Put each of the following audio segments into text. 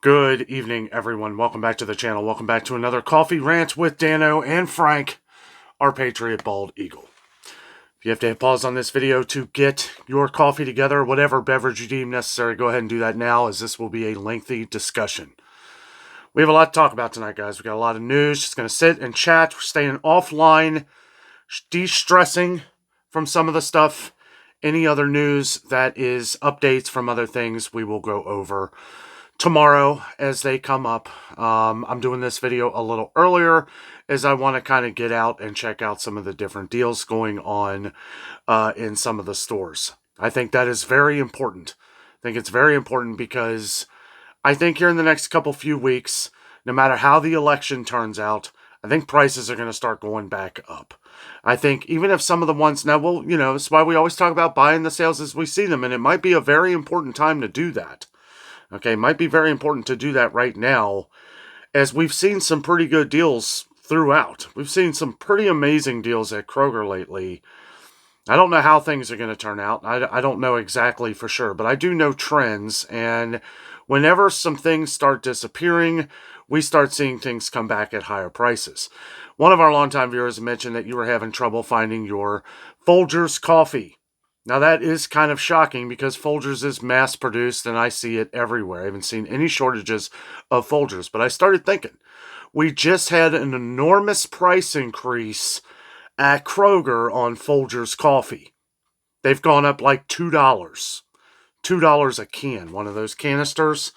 Good evening, everyone. Welcome back to the channel. Welcome back to another Coffee Rant with Dano and Frank, our Patriot Bald Eagle. If you have to hit pause on this video to get your coffee together, whatever beverage you deem necessary, go ahead and do that now, as this will be a lengthy discussion. We have a lot to talk about tonight, guys. We got a lot of news. Just going to sit and chat. We're staying offline, de-stressing from some of the stuff. Any other news that is updates from other things, we will go over tomorrow as they come up. I'm doing this video a little earlier as I want to kind of get out and check out some of the different deals going on in some of the stores. I think that is very important. I think it's very important because I think here in the next few weeks, no matter how the election turns out, I think prices are going to start going back up. I think even if some of the ones now, well, that's why we always talk about buying the sales as we see them, and it might be a very important time to do that. Okay, might be very important to do that right now, as we've seen some pretty good deals throughout. We've seen some pretty amazing deals at Kroger lately. I don't know how things are going to turn out. I don't know exactly for sure, but I do know trends, and whenever some things start disappearing, we start seeing things come back at higher prices. One of our longtime viewers mentioned that you were having trouble finding your Folgers coffee. Now, that is kind of shocking because Folgers is mass-produced, and I see it everywhere. I haven't seen any shortages of Folgers. But I started thinking, we just had an enormous price increase at Kroger on Folgers coffee. They've gone up like $2. $2 a can, one of those canisters.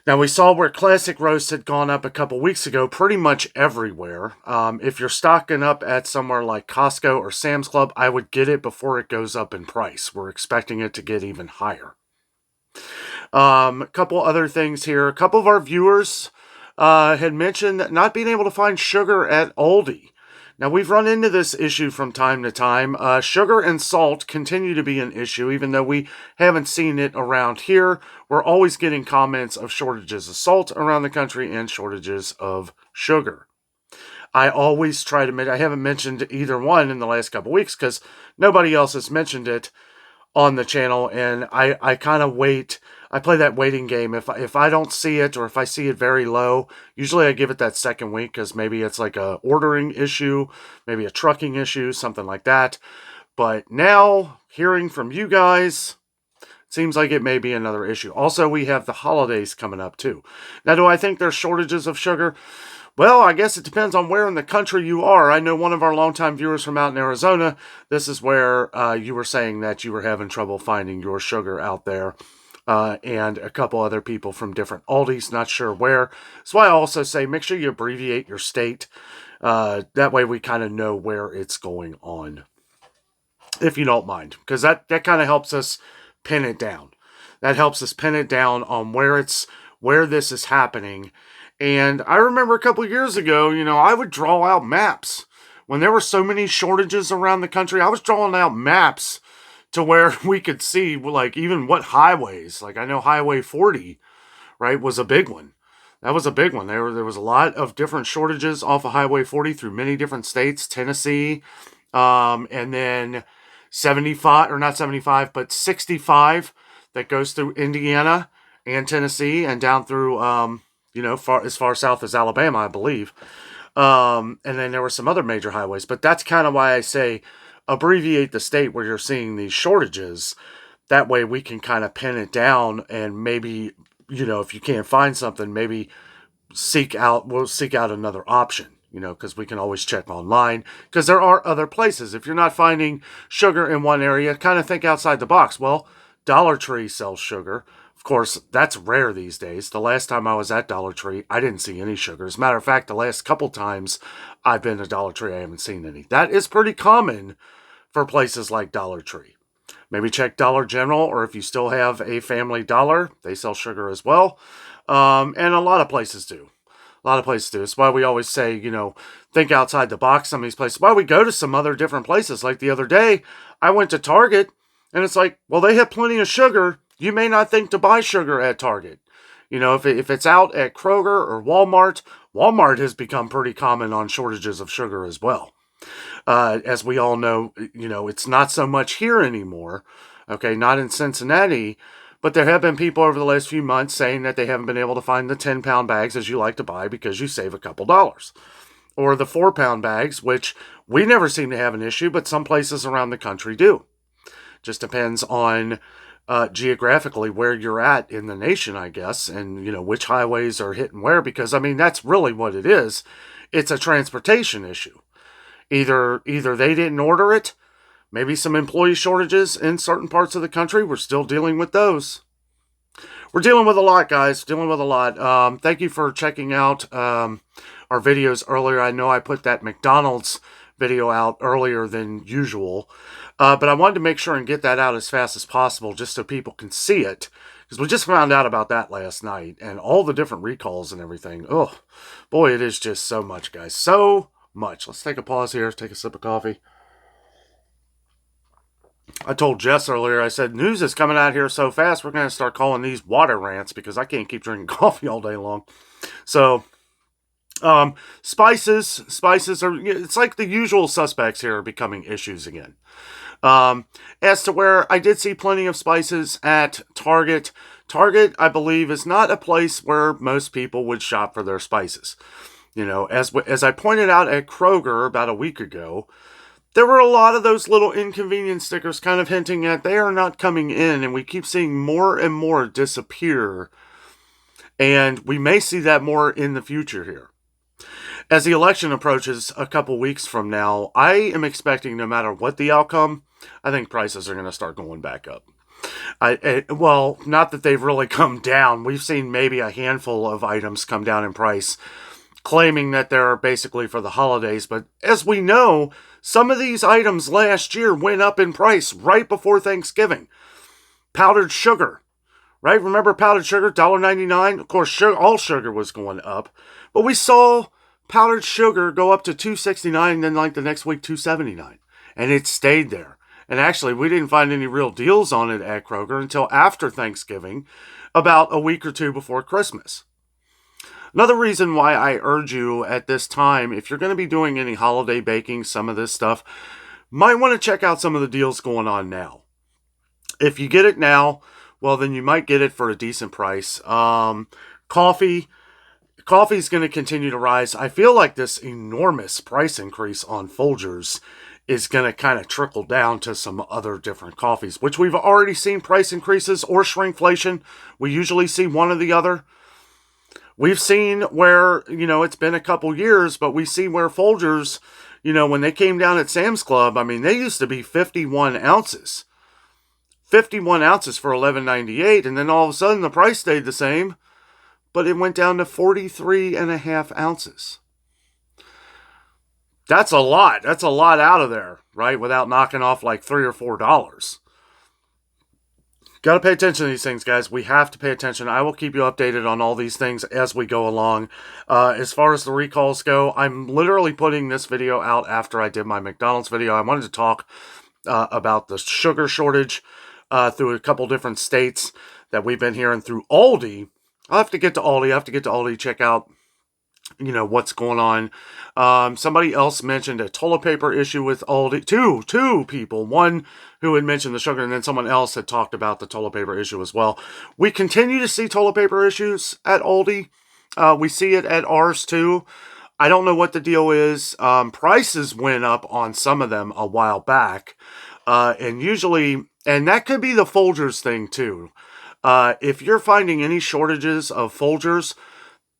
Now, we saw where Classic Roast had gone up a couple weeks ago pretty much everywhere. If you're stocking up at somewhere like Costco or Sam's Club, I would get it before it goes up in price. We're expecting it to get even higher. A couple other things here. A couple of our viewers had mentioned not being able to find sugar at Aldi. Now, we've run into this issue from time to time. Sugar and salt continue to be an issue, even though we haven't seen it around here. We're always getting comments of shortages of salt around the country and shortages of sugar. I always try to I haven't mentioned either one in the last couple weeks because nobody else has mentioned it on the channel, and I kind of wait. I play that waiting game. If I don't see it, or if I see it very low, usually I give it that second week because maybe it's like a ordering issue, maybe a trucking issue, something like that. But now, hearing from you guys, it seems like it may be another issue. Also, we have the holidays coming up too. Now, do I think there's shortages of sugar? Well, I guess it depends on where in the country you are. I know one of our longtime viewers from out in Arizona, this is where you were saying that you were having trouble finding your sugar out there. And a couple other people from different Aldis, not sure where. That's why I also say make sure you abbreviate your state. That way we kind of know where it's going on, if you don't mind. Because that kind of helps us pin it down. That helps us pin it down on where this is happening. And I remember a couple years ago, I would draw out maps. When there were so many shortages around the country, I was drawing out maps to where we could see, like, even what highways. Like, I know Highway 40, right, was a big one. That was a big one. There was a lot of different shortages off of Highway 40 through many different states, Tennessee, and then 75, or not 75, but 65 that goes through Indiana and Tennessee and down through, as far south as Alabama, I believe. And then there were some other major highways. But that's kind of why I say abbreviate the state where you're seeing these shortages. That way we can kind of pin it down, and maybe, if you can't find something, maybe we'll seek out another option, because we can always check online, because there are other places. If you're not finding sugar in one area, kind of think outside the box. Well, Dollar Tree sells sugar. Of course, that's rare these days. The last time I was at Dollar Tree, I didn't see any sugar. As a matter of fact, the last couple times I've been to Dollar Tree, I haven't seen any. That is pretty common for places like Dollar Tree. Maybe check Dollar General, or if you still have a Family Dollar, they sell sugar as well. And a lot of places do. A lot of places do. It's why we always say, think outside the box, some of these places. Why we go to some other different places. Like the other day, I went to Target, and it's like, well, they have plenty of sugar. You may not think to buy sugar at Target. If it's out at Kroger or Walmart has become pretty common on shortages of sugar as well. As we all know, it's not so much here anymore. Okay, not in Cincinnati, But there have been people over the last few months saying that they haven't been able to find the 10-pound bags as you like to buy because you save a couple dollars. Or the 4-pound bags, which we never seem to have an issue, but some places around the country do. Just depends on geographically where you're at in the nation, I guess, and, which highways are hitting where, because, that's really what it is. It's a transportation issue. Either they didn't order it, maybe some employee shortages in certain parts of the country. We're still dealing with those. We're dealing with a lot, guys. Dealing with a lot. Thank you for checking out our videos earlier. I know I put that McDonald's video out earlier than usual. But I wanted to make sure and get that out as fast as possible just so people can see it. Because we just found out about that last night. And all the different recalls and everything. Oh, boy, it is just so much, guys. So much. Let's take a pause here. Take a sip of coffee. I told Jess earlier, I said, news is coming out here so fast, we're going to start calling these water rants because I can't keep drinking coffee all day long. So, spices are, it's like the usual suspects here are becoming issues again. As to where I did see plenty of spices at Target. Target, I believe, is not a place where most people would shop for their spices. As I pointed out at Kroger about a week ago, there were a lot of those little inconvenience stickers kind of hinting at they are not coming in, and we keep seeing more and more disappear. And we may see that more in the future here. As the election approaches a couple weeks from now, I am expecting no matter what the outcome, I think prices are going to start going back up. Well, not that they've really come down. We've seen maybe a handful of items come down in price, claiming that they're basically for the holidays. But as we know, some of these items last year went up in price right before Thanksgiving. Powdered sugar, right? Remember powdered sugar, $1.99? Of course, all sugar was going up. But we saw powdered sugar go up to $2.69, and then like the next week, $2.79. And it stayed there. And actually, we didn't find any real deals on it at Kroger until after Thanksgiving, about a week or two before Christmas. Another reason why I urge you at this time, if you're going to be doing any holiday baking, some of this stuff, might want to check out some of the deals going on now. If you get it now, well, then you might get it for a decent price. Coffee's going to continue to rise. I feel like this enormous price increase on Folgers is going to kind of trickle down to some other different coffees, which we've already seen price increases or shrinkflation. We usually see one or the other. We've seen where, it's been a couple years, but we see where Folgers, when they came down at Sam's Club, they used to be 51 ounces. 51 ounces for $11.98, and then all of a sudden the price stayed the same, but it went down to 43 and a half ounces. That's a lot. That's a lot out of there, right? Without knocking off like $3 or $4. Got to pay attention to these things, guys. We have to pay attention. I will keep you updated on all these things as we go along. As far as the recalls go, I'm literally putting this video out after I did my McDonald's video. I wanted to talk about the sugar shortage through a couple different states that we've been hearing through Aldi. I'll have to get to Aldi. Check out what's going on. Somebody else mentioned a toilet paper issue with Aldi. Two people. One who had mentioned the sugar, and then someone else had talked about the toilet paper issue as well. We continue to see toilet paper issues at Aldi. We see it at ours too. I don't know what the deal is. Prices went up on some of them a while back. And that could be the Folgers thing too. If you're finding any shortages of Folgers,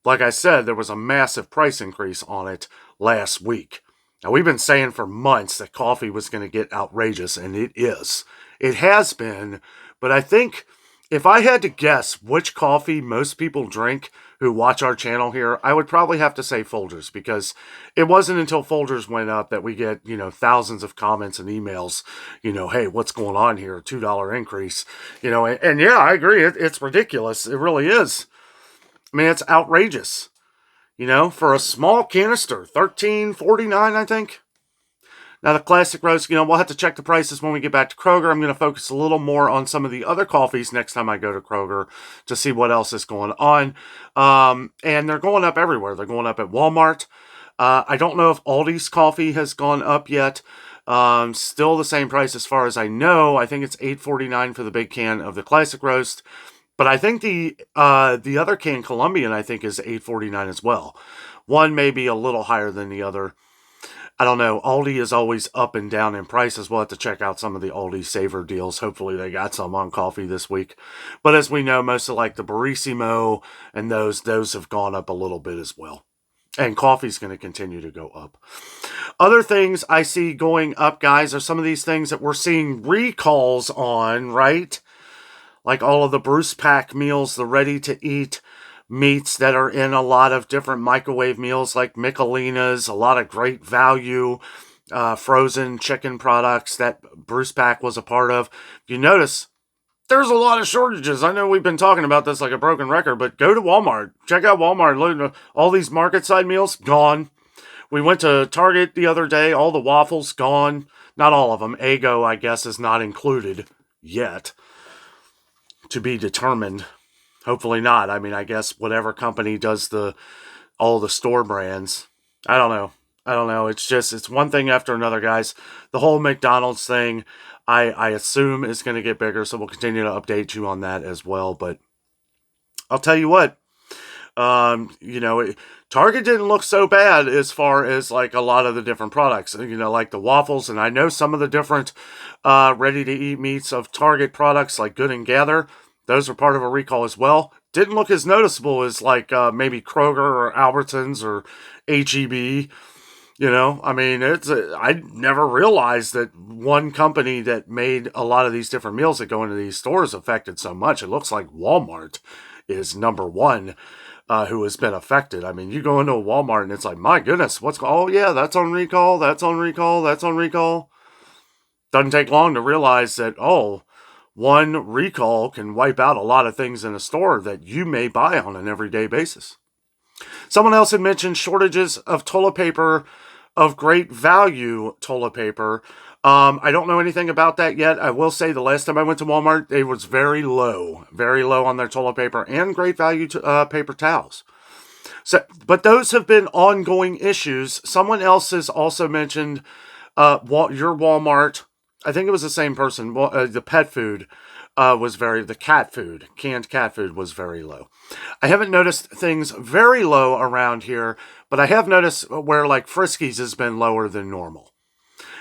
like I said, there was a massive price increase on it last week. Now, we've been saying for months that coffee was going to get outrageous, and it is. It has been, but I think if I had to guess which coffee most people drink who watch our channel here, I would probably have to say Folgers, because it wasn't until Folgers went up that we get, thousands of comments and emails, hey, what's going on here? $2 increase, and yeah, I agree. It's ridiculous. It really is. It's outrageous. For a small canister, $13.49, I think. Now, the classic roast, we'll have to check the prices when we get back to Kroger. I'm going to focus a little more on some of the other coffees next time I go to Kroger to see what else is going on. And they're going up everywhere. They're going up at Walmart. I don't know if Aldi's coffee has gone up yet. Still the same price as far as I know. I think it's $8.49 for the big can of the classic roast. But I think the other can, Colombian, I think is $8.49 as well. One may be a little higher than the other. I don't know. Aldi is always up and down in prices. We'll have to check out some of the Aldi Savor deals. Hopefully they got some on coffee this week. But as we know, most of like the Barissimo and those have gone up a little bit as well. And coffee's going to continue to go up. Other things I see going up, guys, are some of these things that we're seeing recalls on, right? Like all of the Bruce Pack meals, the ready-to-eat meats that are in a lot of different microwave meals like Michelina's, a lot of Great Value, frozen chicken products that Bruce Pack was a part of. If you notice, there's a lot of shortages. I know we've been talking about this like a broken record, but go to Walmart. Check out Walmart. Look, all these market side meals, gone. We went to Target the other day. All the waffles, gone. Not all of them. Eggo, I guess, is not included yet. To be determined. Hopefully not. I mean, I guess whatever company does all the store brands. I don't know. It's one thing after another, guys. The whole McDonald's thing, I assume is going to get bigger, so we'll continue to update you on that as well. But I'll tell you what, Target didn't look so bad as far as like a lot of the different products, like the waffles. And I know some of the different ready-to-eat meats of Target products like Good and Gather. Those are part of a recall as well. Didn't look as noticeable as like maybe Kroger or Albertsons or H-E-B. I never realized that one company that made a lot of these different meals that go into these stores affected so much. It looks like Walmart is number one who has been affected. I mean, you go into a Walmart and it's like, my goodness, oh yeah, that's on recall, that's on recall, that's on recall. Doesn't take long to realize that, one recall can wipe out a lot of things in a store that you may buy on an everyday basis. Someone else had mentioned shortages of toilet paper, of Great Value toilet paper. I don't know anything about that yet. I will say the last time I went to Walmart, it was very low on their toilet paper and Great Value paper towels. So, but those have been ongoing issues. Someone else has also mentioned your Walmart. I think it was the same person. The pet food the canned cat food was very low. I haven't noticed things very low around here, but I have noticed where like Friskies has been lower than normal.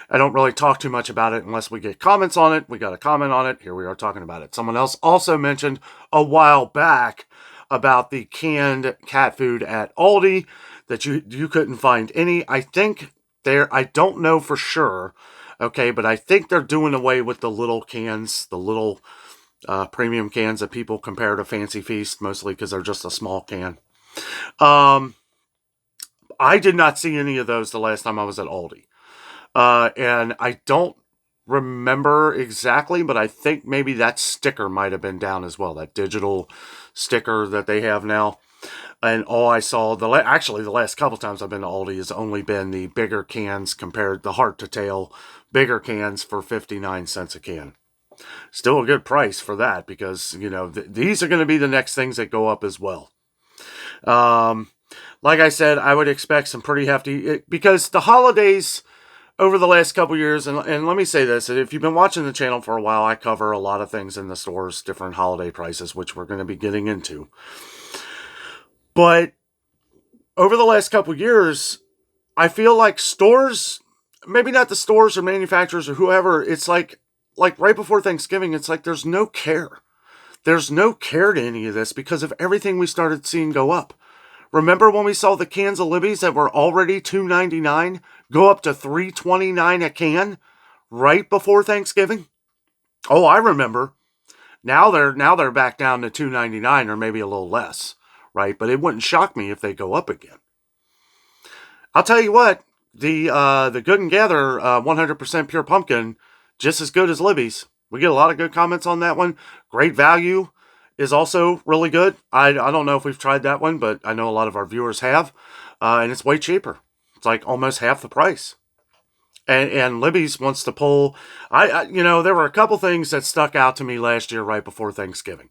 I don't really talk too much about it unless we get comments on it. We got a comment on it. Here we are talking about it. Someone else also mentioned a while back about the canned cat food at Aldi that you couldn't find any. I think I don't know for sure. Okay, but I think they're doing away with the little cans, the little premium cans that people compare to Fancy Feast, mostly because they're just a small can. I did not see any of those the last time I was at Aldi. And I don't remember exactly, but I think maybe that sticker might have been down as well, that digital sticker that they have now. And all I saw, the last couple times I've been to Aldi has only been the bigger cans compared the heart to tail bigger cans for 59 cents a can. Still a good price for that because, these are going to be the next things that go up as well. Like I said, I would expect some pretty hefty, because the holidays over the last couple years, and let me say this, if you've been watching the channel for a while, I cover a lot of things in the stores, different holiday prices, which we're going to be getting into. But over the last couple years, I feel like stores, maybe not the stores or manufacturers or whoever, it's like right before Thanksgiving, it's like there's no care. There's no care to any of this because of everything we started seeing go up. Remember when we saw the cans of Libby's that were already $2.99 go up to $3.29 a can right before Thanksgiving? Oh, I remember. Now they're back down to $2.99 or maybe a little less, right? But it wouldn't shock me if they go up again. I'll tell you what, the Good and Gather 100% pure pumpkin, just as good as Libby's. We get a lot of good comments on that one. Great Value is also really good. I don't know if we've tried that one, but I know a lot of our viewers have. And it's way cheaper. It's like almost half the price. And Libby's wants to pull. There were a couple things that stuck out to me last year right before Thanksgiving.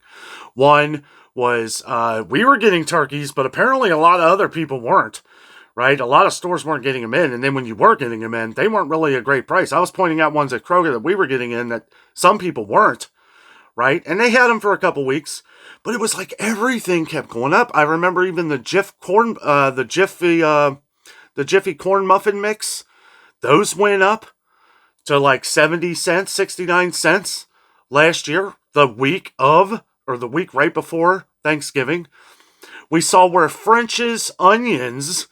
One was we were getting turkeys, but apparently a lot of other people weren't. right? A lot of stores weren't getting them in, and then when you were getting them in, they weren't really a great price. I was pointing out ones at Kroger that we were getting in that some people weren't, right? And they had them for a couple weeks, but it was like everything kept going up. I remember even the Jiffy corn muffin mix, those went up to like 70 cents, 69 cents last year, the week right before Thanksgiving. We saw where French's onions,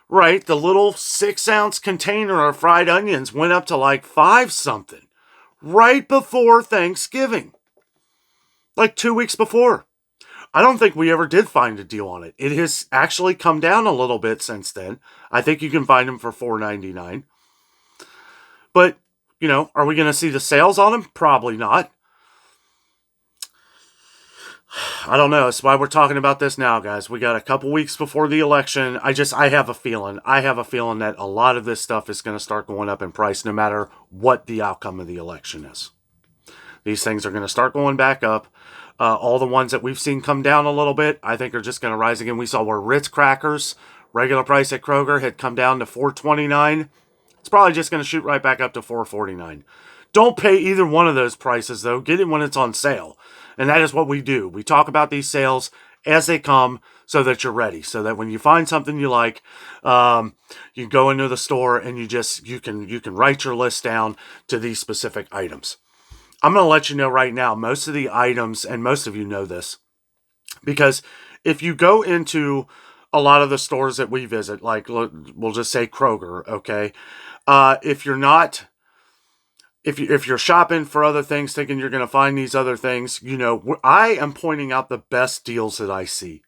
right, the little 6-ounce container of fried onions went up to like 5 something right before Thanksgiving. Like 2 weeks before. I don't think we ever did find a deal on it. It has actually come down a little bit since then. I think you can find them for $4.99. But, are we going to see the sales on them? Probably not. I don't know. That's why we're talking about this now, guys. We got a couple weeks before the election. I have a feeling. I have a feeling that a lot of this stuff is going to start going up in price no matter what the outcome of the election is. These things are going to start going back up. All the ones that we've seen come down a little bit, I think are just going to rise again. We saw where Ritz crackers, regular price at Kroger, had come down to $4.29. It's probably just going to shoot right back up to $4.49. Don't pay either one of those prices, though. Get it when it's on sale. And that is what we do. We talk about these sales as they come so that you're ready. So that when you find something you like, you go into the store and you can write your list down to these specific items. I'm going to let you know right now, most of the items, and most of you know this, because if you go into a lot of the stores that we visit, like we'll just say Kroger, okay? If you're shopping for other things, thinking you're going to find these other things, I am pointing out the best deals that I see.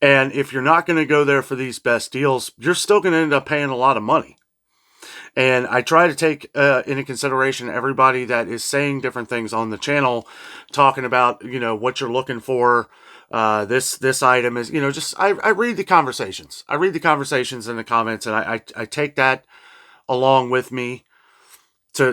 And if you're not going to go there for these best deals, you're still going to end up paying a lot of money. And I try to take into consideration everybody that is saying different things on the channel, talking about, what you're looking for. This item is, I read the conversations. I read the conversations in the comments, and I take that along with me to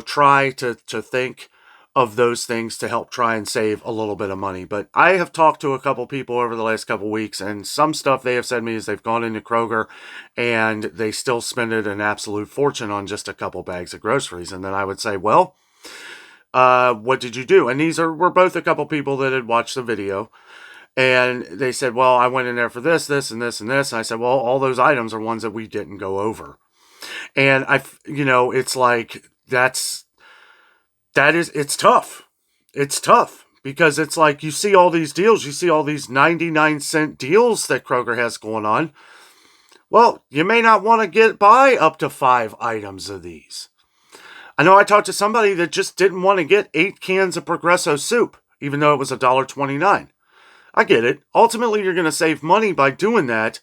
try to think of those things to help try and save a little bit of money. But I have talked to a couple people over the last couple weeks, and some stuff they have said to me is they've gone into Kroger and they still spend an absolute fortune on just a couple bags of groceries. And then I would say, well, what did you do? And were both a couple people that had watched the video. And they said, well, I went in there for this, this, and this, and this. And I said, well, all those items are ones that we didn't go over. And it's like, it's tough. It's tough because it's like you see all these deals, you see all these 99-cent deals that Kroger has going on. Well, you may not want to buy up to 5 items of these. I know I talked to somebody that just didn't want to get 8 cans of Progresso soup, even though it was $1.29. I get it. Ultimately, you're going to save money by doing that.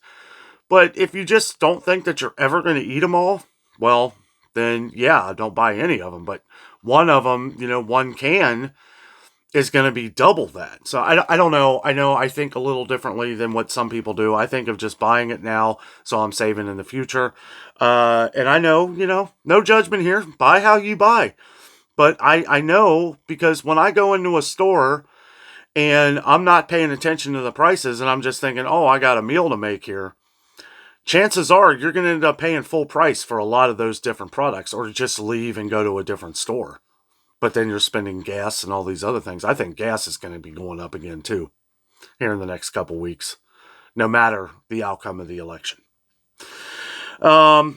But if you just don't think that you're ever going to eat them all, well, then yeah, don't buy any of them. But one of them, one can is going to be double that. So I don't know. I think a little differently than what some people do. I think of just buying it now so I'm saving in the future. And I know, no judgment here. Buy how you buy. But I know because when I go into a store and I'm not paying attention to the prices and I'm just thinking, oh, I got a meal to make here. Chances are you're going to end up paying full price for a lot of those different products or just leave and go to a different store. But then you're spending gas and all these other things. I think gas is going to be going up again too here in the next couple weeks, no matter the outcome of the election. That's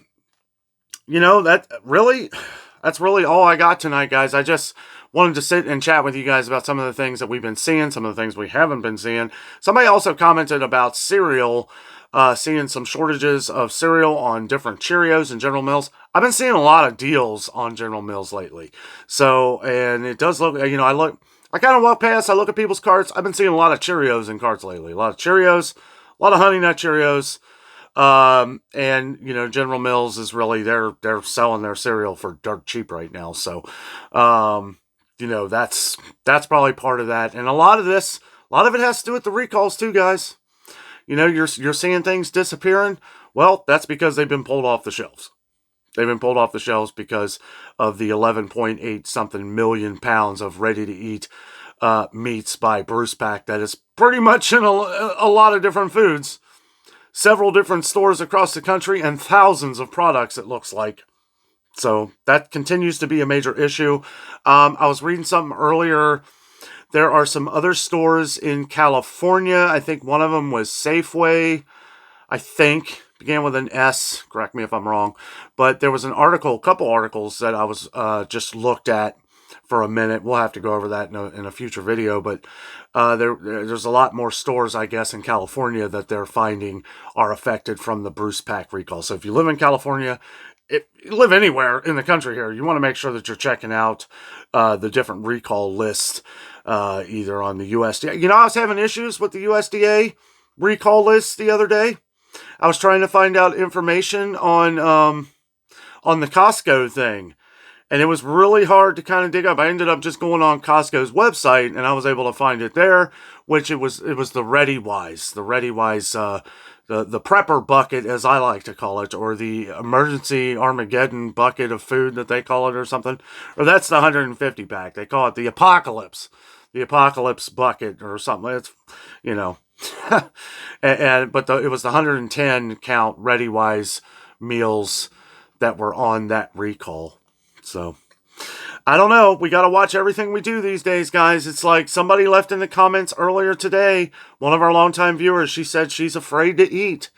really all I got tonight, guys. I just wanted to sit and chat with you guys about some of the things that we've been seeing, some of the things we haven't been seeing. Somebody also commented about cereal. Seeing some shortages of cereal on different Cheerios and General Mills. I've been seeing a lot of deals on General Mills lately. So, and it does look, I kind of walk past, I look at people's carts. I've been seeing a lot of Cheerios in carts lately. A lot of Cheerios, a lot of Honey Nut Cheerios. General Mills is really, they're selling their cereal for dirt cheap right now. So, that's probably part of that. And a lot of it has to do with the recalls too, guys. You're seeing things disappearing. Well, that's because they've been pulled off the shelves. They've been pulled off the shelves because of the 11.8 something million pounds of ready-to-eat meats by Bruce Pack that is pretty much in a lot of different foods. several different stores across the country and thousands of products, it looks like. So that continues to be a major issue. I was reading something earlier. There are some other stores in California. I think one of them was Safeway. I think began with an S. Correct me if I'm wrong. But there was an article, a couple articles that I was just looked at for a minute. We'll have to go over that in a future video. But there's a lot more stores, I guess, in California that they're finding are affected from the Bruce Pack recall. So if you live in California, if you live anywhere in the country here, you want to make sure that you're checking out the different recall lists, either on the USDA. You know, I was having issues with the USDA recall list the other day. I was trying to find out information on the Costco thing, and it was really hard to kind of dig up. I ended up just going on Costco's website, and I was able to find it there, which it was the ReadyWise, the prepper bucket, as I like to call it, or the emergency Armageddon bucket of food that they call it, or something. Or that's the 150 pack. They call it the apocalypse bucket or something. It's, you know, but it was the 110 count ReadyWise meals that were on that recall. So I don't know. We got to watch everything we do these days, guys. It's like somebody left in the comments earlier today, one of our longtime viewers, she said she's afraid to eat.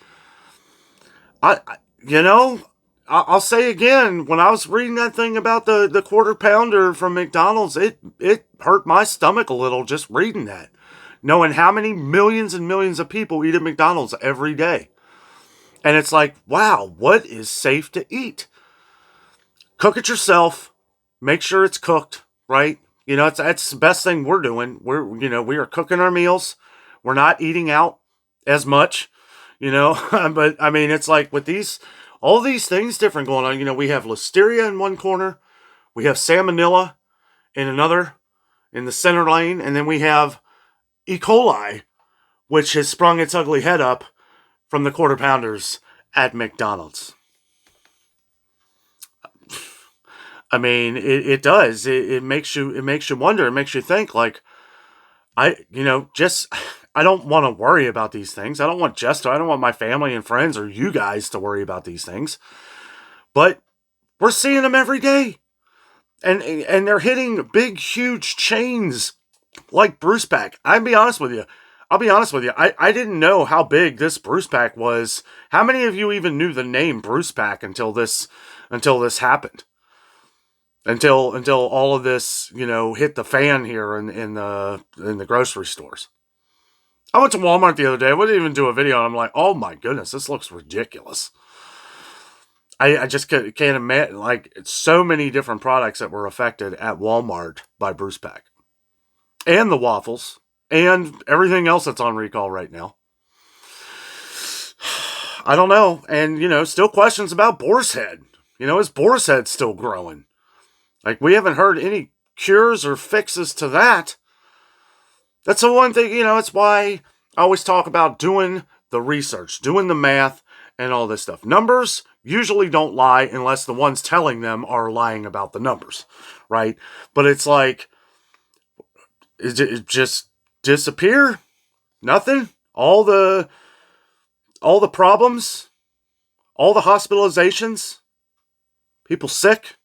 I'll say again, when I was reading that thing about the quarter pounder from McDonald's, it hurt my stomach a little just reading that. Knowing how many millions and millions of people eat at McDonald's every day. And it's like, wow, what is safe to eat? Cook it yourself. Make sure it's cooked, right? You know, that's the best thing we're doing. We are cooking our meals. We're not eating out as much, you know. But I mean, it's like with all these things different going on. You know, we have Listeria in one corner, we have Salmonella in another, in the center lane, and then we have E. coli, which has sprung its ugly head up from the quarter pounders at McDonald's. I mean, it does. It makes you wonder. It makes you think. Like, I don't want to worry about these things. I don't want my family and friends or you guys to worry about these things. But we're seeing them every day, and they're hitting big, huge chains like Bruce Pack. I'll be honest with you. I didn't know how big this Bruce Pack was. How many of you even knew the name Bruce Pack until this happened? Until all of this, you know, hit the fan here in the grocery stores. I went to Walmart the other day. I wouldn't even do a video. And I'm like, oh my goodness, this looks ridiculous. I just can't imagine, like, it's so many different products that were affected at Walmart by Bruce Pack. And the waffles. And everything else that's on recall right now. I don't know. And, you know, still questions about Boar's Head. You know, is Boar's Head still growing? Like, we haven't heard any cures or fixes to that. That's the one thing, you know, it's why I always talk about doing the research, doing the math, and all this stuff. Numbers usually don't lie unless the ones telling them are lying about the numbers, right? But it's like, it just disappear? Nothing? All the problems? All the hospitalizations? People sick?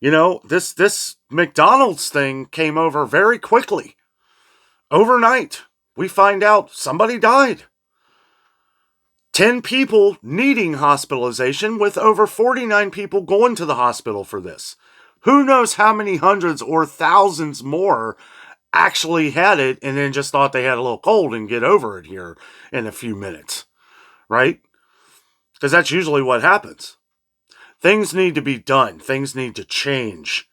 You know, this McDonald's thing came over very quickly. Overnight, we find out somebody died. 10 people needing hospitalization with over 49 people going to the hospital for this. Who knows how many hundreds or thousands more actually had it and then just thought they had a little cold and get over it here in a few minutes, right? Because that's usually what happens. Things need to be done. Things need to change.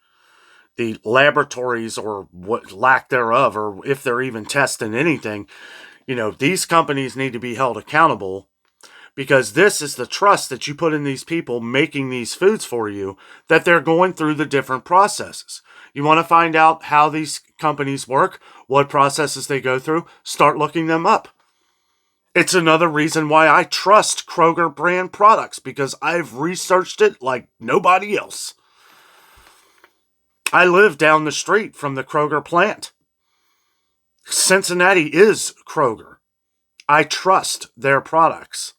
The laboratories, or what lack thereof, or if they're even testing anything, you know, these companies need to be held accountable, because this is the trust that you put in these people making these foods for you, that they're going through the different processes. You want to find out how these companies work, what processes they go through, start looking them up. It's another reason why I trust Kroger brand products, because I've researched it like nobody else. I live down the street from the Kroger plant. Cincinnati is Kroger. I trust their products.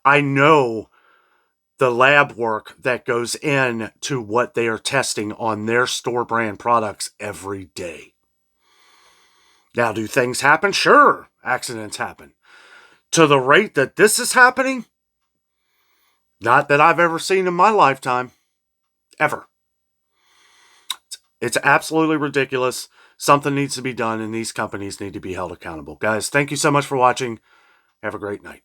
I know the lab work that goes in to what they are testing on their store brand products every day. Now, do things happen? Sure, accidents happen. To the rate that this is happening, not that I've ever seen in my lifetime, ever. It's absolutely ridiculous. Something needs to be done, and these companies need to be held accountable. Guys, thank you so much for watching. Have a great night.